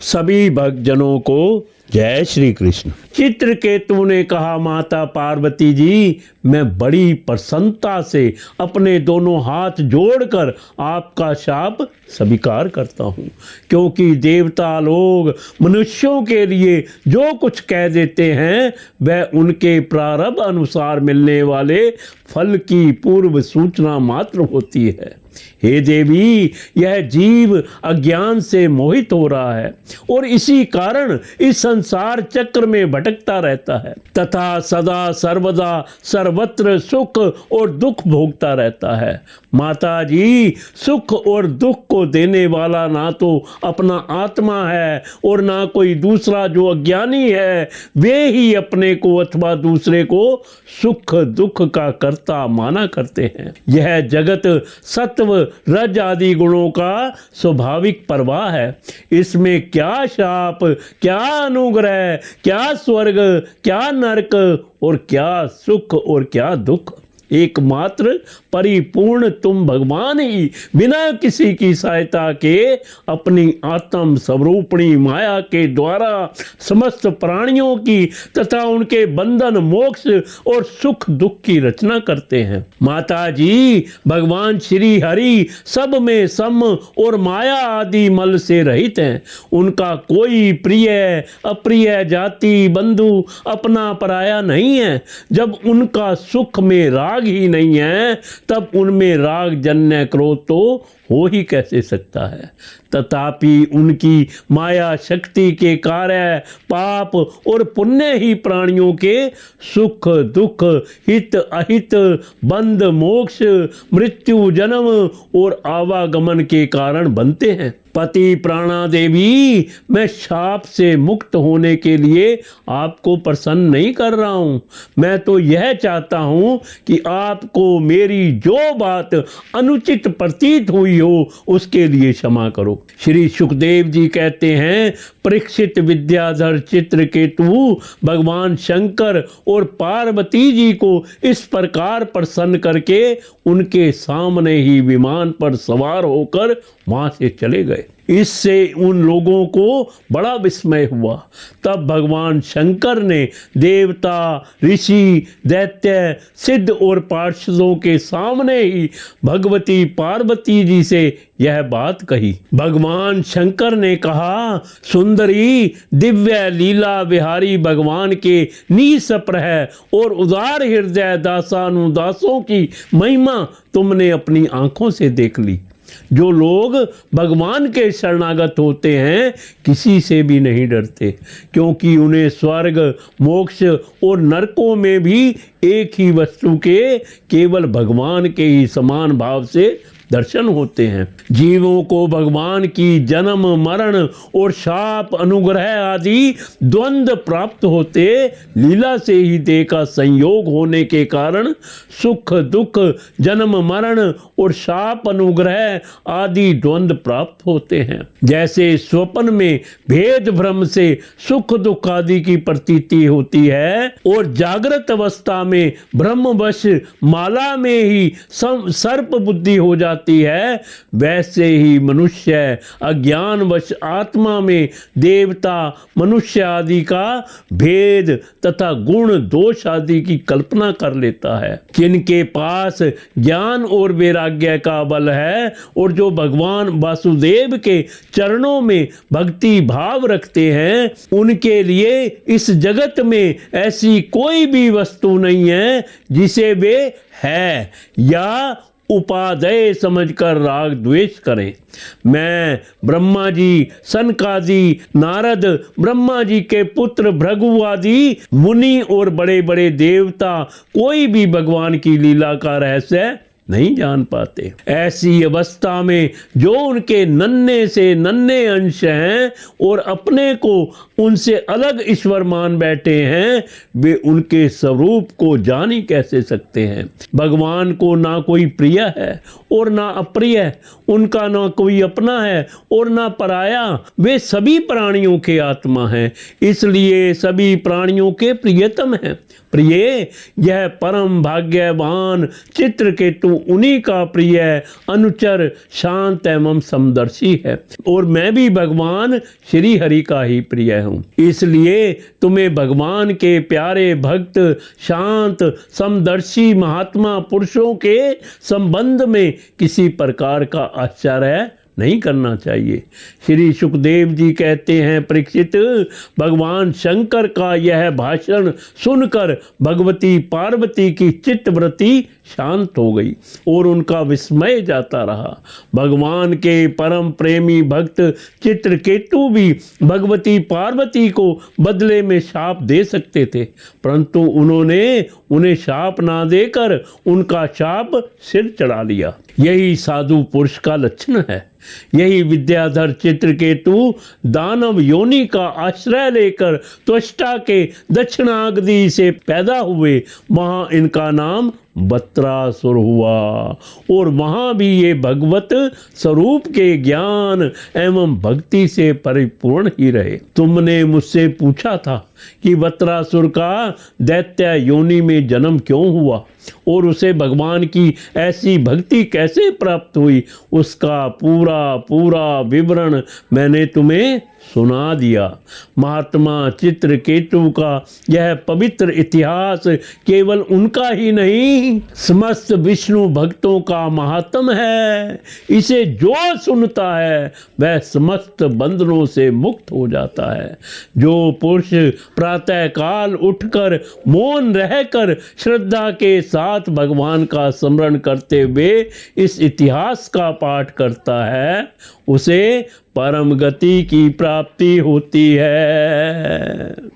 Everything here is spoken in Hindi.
सभी भक्तजनों को जय श्री कृष्ण। चित्रकेतु ने कहा, माता पार्वती जी, मैं बड़ी प्रसन्नता से अपने दोनों हाथ जोड़कर आपका शाप स्वीकार करता हूँ, क्योंकि देवता लोग मनुष्यों के लिए जो कुछ कह देते हैं वह उनके प्रारब्ध अनुसार मिलने वाले फल की पूर्व सूचना मात्र होती है। हे देवी, यह जीव अज्ञान से मोहित हो रहा है और इसी कारण इस संसार चक्र में भटकता रहता है तथा सदा सर्वदा सर्वत्र सुख और दुख भोगता रहता है। माता जी, सुख और दुख को देने वाला ना तो अपना आत्मा है और ना कोई दूसरा जो अज्ञानी है, वे ही अपने को अथवा दूसरे को सुख दुख का कर्ता माना करते हैं। यह जगत सत्व रज आदि गुणों का स्वाभाविक प्रवाह है। इसमें क्या शाप, क्या अनुग्रह, क्या स्वर्ग, क्या नरक और क्या सुख और क्या दुख। एकमात्र परिपूर्ण तुम भगवान ही बिना किसी की सहायता के अपनी आत्म स्वरूपणी माया के द्वारा समस्त प्राणियों की तथा उनके बंधन, मोक्ष और सुख दुख की रचना करते हैं। माता जी, भगवान श्री हरि सब में सम और माया आदि मल से रहित हैं। उनका कोई प्रिय अप्रिय, जाति बंधु, अपना पराया नहीं है। जब उनका सुख में राग ही नहीं है, तब उनमें राग जन्य क्रोध तो हो ही कैसे सकता है। तथापि उनकी माया शक्ति के कार्य पाप और पुण्य ही प्राणियों के सुख दुख, हित अहित, बंध मोक्ष, मृत्यु जन्म और आवागमन के कारण बनते हैं। पति प्राणा देवी, मैं शाप से मुक्त होने के लिए आपको प्रसन्न नहीं कर रहा हूँ। मैं तो यह चाहता हूँ कि आपको मेरी जो बात अनुचित प्रतीत हुई हो उसके लिए क्षमा करो। श्री सुखदेव जी कहते हैं, परीक्षित विद्याधर चित्रकेतु भगवान शंकर और पार्वती जी को इस प्रकार प्रसन्न करके उनके सामने ही विमान पर सवार होकर वहां से चले गए। इससे उन लोगों को बड़ा विस्मय हुआ। तब भगवान शंकर ने देवता, ऋषि, दैत्य, सिद्ध और पार्षदों के सामने ही भगवती पार्वती जी से यह बात कही। भगवान शंकर ने कहा, सुंदरी, दिव्य लीला विहारी भगवान के निसप्रह और उदार हृदय दासानुदासों की महिमा तुमने अपनी आंखों से देख ली। जो लोग भगवान के शरणागत होते हैं किसी से भी नहीं डरते, क्योंकि उन्हें स्वर्ग, मोक्ष और नरकों में भी एक ही वस्तु के केवल भगवान के ही समान भाव से दर्शन होते हैं। जीवों को भगवान की जन्म मरण और शाप अनुग्रह आदि द्वंद्व प्राप्त होते लीला से ही देह का संयोग होने के कारण सुख दुख, जन्म मरण और शाप अनुग्रह आदि द्वंद्व प्राप्त होते हैं। जैसे स्वप्न में भेद भ्रम से सुख दुख आदि की प्रतीति होती है और जागृत अवस्था में ब्रह्मवश माला में ही सर्प बुद्धि हो जाती है, वैसे ही मनुष्य अज्ञानवश आत्मा में देवता, मनुष्य आदि का भेद तथा गुण दोष आदि की कल्पना कर लेता है। जिनके पास ज्ञान और वैराग्य का बल है और जो भगवान वासुदेव के चरणों में भक्ति भाव रखते हैं, उनके लिए इस जगत में ऐसी कोई भी वस्तु नहीं है जिसे वे है या उपादेय समझकर राग द्वेष करें। मैं ब्रह्मा जी, सनकादि, नारद, ब्रह्मा जी के पुत्र भृगु आदि मुनि और बड़े बड़े देवता कोई भी भगवान की लीला का रहस्य नहीं जान पाते। ऐसी अवस्था में जो उनके नन्हे से नन्हे अंश हैं और अपने को उनसे अलग ईश्वर मान बैठे हैं, वे उनके स्वरूप को जान ही कैसे सकते हैं। भगवान को ना कोई प्रिय है और ना अप्रिय, उनका ना कोई अपना है और ना पराया। वे सभी प्राणियों के आत्मा हैं, इसलिए सभी प्राणियों के प्रियतम हैं। प्रिय, यह परम भाग्यवान चित्रकेतु उन्हीं का प्रिय अनुचर, शांत एवं समदर्शी है, और मैं भी भगवान श्री हरि का ही प्रिय हूँ। इसलिए तुम्हें भगवान के प्यारे भक्त, शांत समदर्शी महात्मा पुरुषों के संबंध में किसी प्रकार का आश्चर्य नहीं करना चाहिए। श्री सुखदेव जी कहते हैं, परीक्षित, भगवान शंकर का यह भाषण सुनकर भगवती पार्वती की चित्तवृत्ति शांत हो गई और उनका विस्मय जाता रहा। भगवान के परम प्रेमी भक्त चित्रकेतु भी भगवती पार्वती को बदले में शाप दे सकते थे, परंतु उन्होंने उन्हें शाप ना देकर उनका शाप सिर चढ़ा लिया। यही साधु पुरुष का लक्षण है। यही विद्याधर चित्रकेतु दानव योनि का आश्रय लेकर त्वष्टा के दक्षिणाग्नि से पैदा हुए। वहां इनका नाम बत्रासुर हुआ और वहां भी ये भगवत स्वरूप के ज्ञान एवं भक्ति से परिपूर्ण ही रहे। तुमने मुझसे पूछा था कि बत्रासुर का दैत्य योनि में जन्म क्यों हुआ और उसे भगवान की ऐसी भक्ति कैसे प्राप्त हुई। उसका पूरा विवरण मैंने तुम्हें सुना दिया। महात्मा चित्रकेतु का यह पवित्र इतिहास केवल उनका ही नहीं, समस्त विष्णु भक्तों का महात्म है। इसे जो सुनता है वह समस्त बंधनों से मुक्त हो जाता है। जो पुरुष प्रातः काल उठकर मौन रहकर श्रद्धा के साथ भगवान का स्मरण करते हुए इस इतिहास का पाठ करता है, उसे परम गति की प्राप्ति होती है।